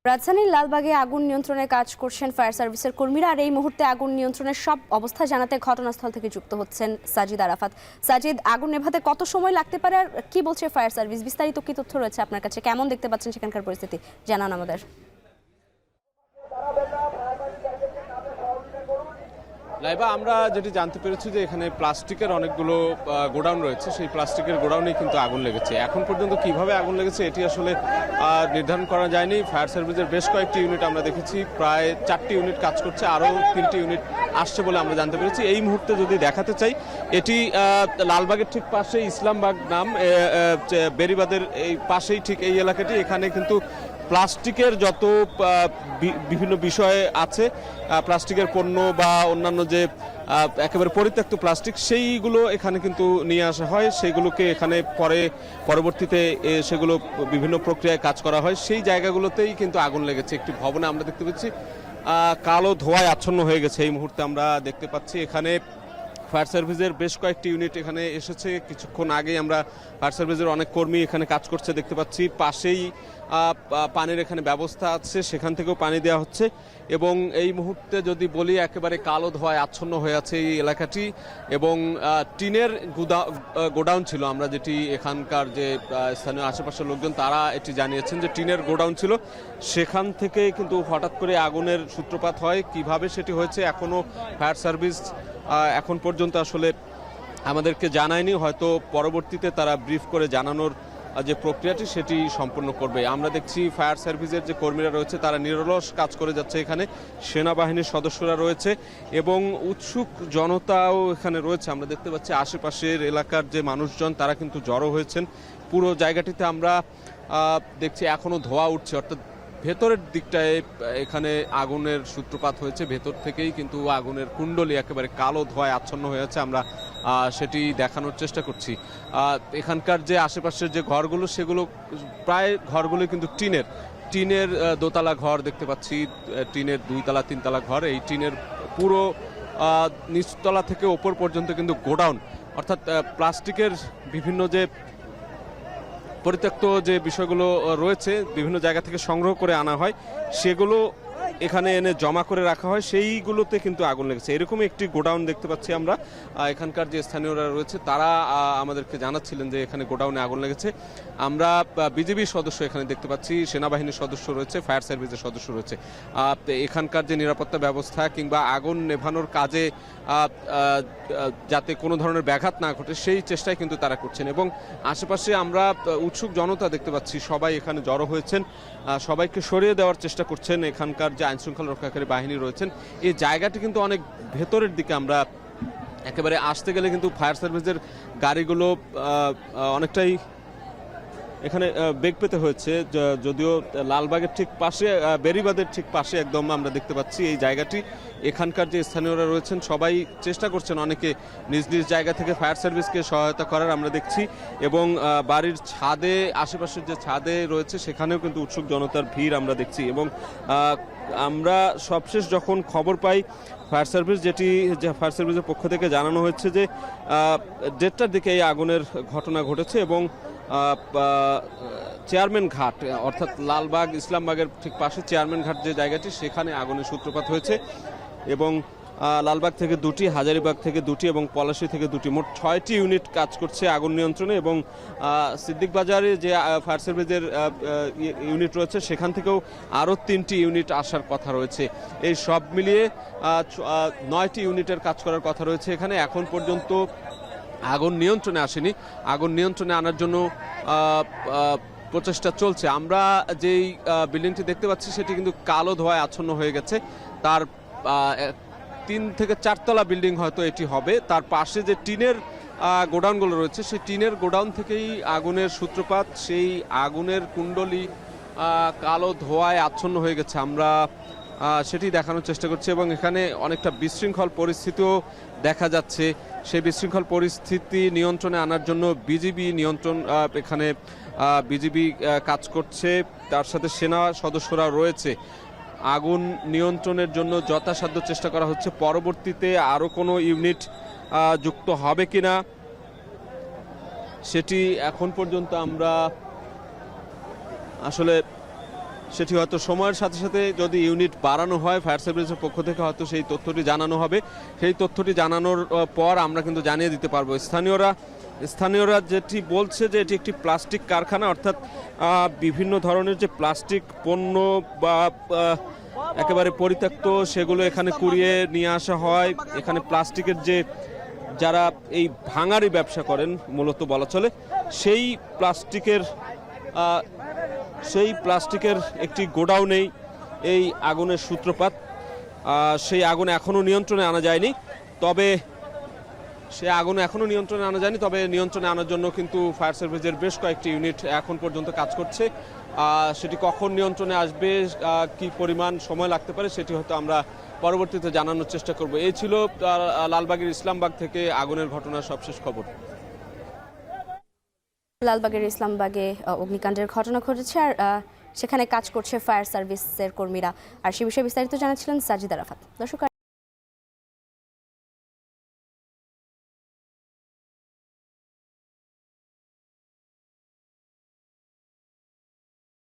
রাজধানীর লালবাগে আগুন নিয়ন্ত্রণে কাজ করছেন ফায়ার সার্ভিসের কর্মীরা। আর এই মুহূর্তে আগুন নিয়ন্ত্রণের সব অবস্থা জানাতে ঘটনাস্থল থেকে যুক্ত হচ্ছেন সাজিদ আরাফাত। সাজিদ, আগুন নেভাতে কত সময় লাগতে পারে আর কি বলছে ফায়ার সার্ভিস? বিস্তারিত কি তথ্য রয়েছে আপনার কাছে? কেমন দেখতে পাচ্ছেন সেখানকার পরিস্থিতি, জানান আমাদের। লাইবা, আমরা যেটি জানতে পেরেছি যে এখানে প্লাস্টিকের অনেকগুলো গোডাউন রয়েছে, সেই প্লাস্টিকের গোডাউনেই কিন্তু আগুন লেগেছে। এখন পর্যন্ত কিভাবে আগুন লেগেছে এটি আসলে নির্ধারণ করা যায়নি। ফায়ার সার্ভিসের বেশ কয়েকটি ইউনিট আমরা দেখেছি, প্রায় 4টি ইউনিট কাজ করছে, আরও 3টি ইউনিট আসছে বলে আমরা জানতে পেরেছি। এই মুহূর্তে যদি দেখাতে চাই, এটি লালবাগের ঠিক পাশে ইসলামবাগ নাম, বেরিবাদের এই পাশেই ঠিক এই এলাকাটি। এখানে কিন্তু প্লাস্টিকের যত বিভিন্ন বিষয় আছে, প্লাস্টিকের পণ্য বা অন্যান্য যে একেবারে পরিত্যক্ত প্লাস্টিক, সেইগুলো এখানে কিন্তু নিয়ে আসা হয়, সেইগুলোকে এখানে পরবর্তীতে সেগুলো বিভিন্ন প্রক্রিয়ায় কাজ করা হয়। সেই জায়গাগুলোতেই কিন্তু আগুন লেগেছে। একটি ভবনে আমরা দেখতে পাচ্ছি কালো ধোঁয়ায় আচ্ছন্ন হয়ে গেছে। এই মুহূর্তে আমরা দেখতে পাচ্ছি এখানে ফায়ার সার্ভিসের বেশ কয়েকটি ইউনিট এখানে এসেছে। কিছুক্ষণ আগেই আমরা ফায়ার সার্ভিসের অনেক কর্মী এখানে কাজ করছে দেখতে পাচ্ছি। পাশেই পানির এখানে ব্যবস্থা আছে, সেখান থেকেও পানি দেওয়া হচ্ছে। এবং এই মুহূর্তে যদি বলি, একেবারে কালো ধোঁয়ায় আচ্ছন্ন হয়ে আছে এই এলাকাটি। এবং টিনের গোডাউন ছিল, আমরা যেটি এখানকার যে স্থানীয় আশেপাশের লোকজন তারা এটি জানিয়েছেন যে টিনের গোডাউন ছিল, সেখান থেকে কিন্তু হঠাৎ করে আগুনের সূত্রপাত হয়। কিভাবে সেটি হয়েছে এখনও ফায়ার সার্ভিস এখন পর্যন্ত আসলে আমাদেরকে জানায়নি। হয়তো পরবর্তীতে তারা ব্রিফ করে জানানোর যে প্রক্রিয়াটি সেটি সম্পূর্ণ করবে। আমরা দেখছি ফায়ার সার্ভিসের যে কর্মীরা রয়েছে তারা নিরলস কাজ করে যাচ্ছে। এখানে সেনাবাহিনীর সদস্যরা রয়েছে এবং উৎসুক জনতাও এখানে রয়েছে। আমরা দেখতে পাচ্ছি আশেপাশের এলাকার যে মানুষজন তারা কিন্তু জড়ো হয়েছেন। পুরো জায়গাটিতে আমরা দেখছি এখনও ধোঁয়া উঠছে, অর্থাৎ ভেতরের দিকটায় এখানে আগুনের সূত্রপাত হয়েছে। ভেতর থেকেই কিন্তু আগুনের কুণ্ডলী একেবারে কালো ধোঁয়ায় আচ্ছন্ন হয়ে আছে। আমরা সেটি দেখানোর চেষ্টা করছি। এখানকার যে আশেপাশের যে ঘরগুলো, সেগুলো প্রায় ঘরগুলো কিন্তু টিনের দোতলা ঘর দেখতে পাচ্ছি, টিনের 2তলা 3তলা ঘর। এই টিনের পুরো নিচতলা থেকে ওপর পর্যন্ত কিন্তু গোডাউন, অর্থাৎ প্লাস্টিকের বিভিন্ন যে পরিত্যক্ত যে বিষয়গুলো রয়েছে বিভিন্ন জায়গা থেকে সংগ্রহ করে আনা হয়, সেগুলো এখানে এনে জমা করে রাখা হয়, সেইগুলোতে কিন্তু আগুন লেগেছে। এরকমই একটি গোডাউন দেখতে পাচ্ছি আমরা। এখানকার যে স্থানীয়রা রয়েছে তারা আমাদেরকে জানাচ্ছিলেন যে এখানে গোডাউনে আগুন লেগেছে। আমরা বিজিবির সদস্য এখানে দেখতে পাচ্ছি, সেনাবাহিনীর সদস্য রয়েছে, ফায়ার সার্ভিসের সদস্য রয়েছে। এখানকার যে নিরাপত্তা ব্যবস্থা কিংবা আগুন নেভানোর কাজে যাতে কোনো ধরনের ব্যাঘাত না ঘটে সেই চেষ্টাই কিন্তু তারা করছেন। এবং আশেপাশে আমরা উৎসুক জনতা দেখতে পাচ্ছি, সবাই এখানে জড়ো হয়েছেন, সবাইকে সরিয়ে দেওয়ার চেষ্টা করছেন। এখানকার যে আইনশৃঙ্খলা রক্ষাকারী বাহিনী রয়েছেন, এই জায়গাটি কিন্তু অনেক ভেতরের দিকে। আমরা একেবারে আসতে গেলে কিন্তু ফায়ার সার্ভিসের গাড়িগুলো অনেকটাই এখানে বেগ পেতে হয়েছে। যদিও লালবাগের ঠিক পাশে, বেরিবাদের ঠিক পাশে একদম আমরা দেখতে পাচ্ছি এই জায়গাটি। এখানকার যে স্থানীয়রা রয়েছেন সবাই চেষ্টা করছেন অনেকে নিজ নিজ জায়গা থেকে ফায়ার সার্ভিসকে সহায়তা করার আমরা দেখছি। এবং বাড়ির ছাদে, আশেপাশের যে ছাদে রয়েছে সেখানেও কিন্তু উৎসুক জনতার ভিড় আমরা দেখছি। এবং আমরা সবশেষ যখন খবর পাই ফায়ার সার্ভিস, যেটি ফায়ার সার্ভিসের পক্ষ থেকে জানানো হয়েছে যে 1:30টার দিকে এই আগুনের ঘটনা ঘটেছে। এবং চেয়ারম্যান ঘাট, অর্থাৎ লালবাগ ইসলামবাগের ঠিক পাশে চেয়ারম্যান ঘাট যে জায়গাটি, সেখানে আগুনের সূত্রপাত হয়েছে। এবং লালবাগ থেকে 2টি, হাজারীবাগ থেকে 2টি এবং পলাশী থেকে 2টি, মোট 6টি ইউনিট কাজ করছে আগুন নিয়ন্ত্রণে। এবং সিদ্দিক বাজারে যে ফায়ার সার্ভিসের ইউনিট রয়েছে সেখান থেকেও আরও 3টি ইউনিট আসার কথা রয়েছে। এই সব মিলিয়ে 9টি ইউনিটের কাজ করার কথা রয়েছে এখানে। এখন পর্যন্ত আগুন নিয়ন্ত্রণে আসেনি। আগুন নিয়ন্ত্রণে আনার জন্য প্রচেষ্টা চলছে। আমরা যেই বিল্ডিংটি দেখতে পাচ্ছি সেটি কিন্তু কালো ধোঁয়ায় আচ্ছন্ন হয়ে গেছে। তার 3 থেকে 4তলা বিল্ডিং হয়তো এটি হবে। তার পাশে যে টিনের গোডাউনগুলো রয়েছে, সেই টিনের গোডাউন থেকেই আগুনের সূত্রপাত। সেই আগুনের কুণ্ডলী কালো ধোঁয়ায় আচ্ছন্ন হয়ে গেছে। আমরা সেটি দেখানোর চেষ্টা করছি। এবং এখানে অনেকটা বিশৃঙ্খল পরিস্থিতিও দেখা যাচ্ছে। সেই বিশৃঙ্খল পরিস্থিতি নিয়ন্ত্রণে আনার জন্য এখানে বিজিবি কাজ করছে, তার সাথে সেনা সদস্যরা রয়েছে। আগুন নিয়ন্ত্রণের জন্য যথাসাধ্য চেষ্টা করা হচ্ছে। পরবর্তীতে আরও কোনো ইউনিট যুক্ত হবে কিনা সেটি এখন পর্যন্ত আমরা আসলে সেটি হয়তো সময়ের সাথে সাথে যদি ইউনিট বাড়ানো হয় ফায়ার সার্ভিসের পক্ষ থেকে হয়তো সেই তথ্যটি জানানো হবে। সেই তথ্যটি জানানোর পর আমরা কিন্তু জানিয়ে দিতে পারবো। স্থানীয়রা যেটি বলছে যে এটি একটি প্লাস্টিক কারখানা, অর্থাৎ বিভিন্ন ধরনের যে প্লাস্টিক পণ্য বা একেবারে পরিত্যক্ত সেগুলো এখানে কুড়িয়ে নিয়ে আসা হয়। এখানে প্লাস্টিকের যে যারা এই ভাঙারি ব্যবসা করেন মূলত বলা চলে, সেই প্লাস্টিকের একটি গোডাউনেই এই আগুনের সূত্রপাত। সেই আগুন এখনও নিয়ন্ত্রণে আনা যায়নি, তবে নিয়ন্ত্রণে আনার জন্য কিন্তু ফায়ার সার্ভিসের বেশ কয়েকটি ইউনিট এখন পর্যন্ত কাজ করছে। সেটি কখন নিয়ন্ত্রণে আসবে, কি পরিমাণ সময় লাগতে পারে সেটি হয়তো আমরা পরবর্তীতে জানানোর চেষ্টা করব। এই ছিল লালবাগের ইসলামবাগ থেকে আগুনের ঘটনার সবশেষ খবর। লালবাগের ইসলামবাগে অগ্নিকাণ্ডের ঘটনা ঘটেছে, আর সেখানে কাজ করছে ফায়ার সার্ভিসের কর্মীরা। আর সে বিষয়ে বিস্তারিত জানাচ্ছিলেন সাজিদ আরাফাত। দর্শক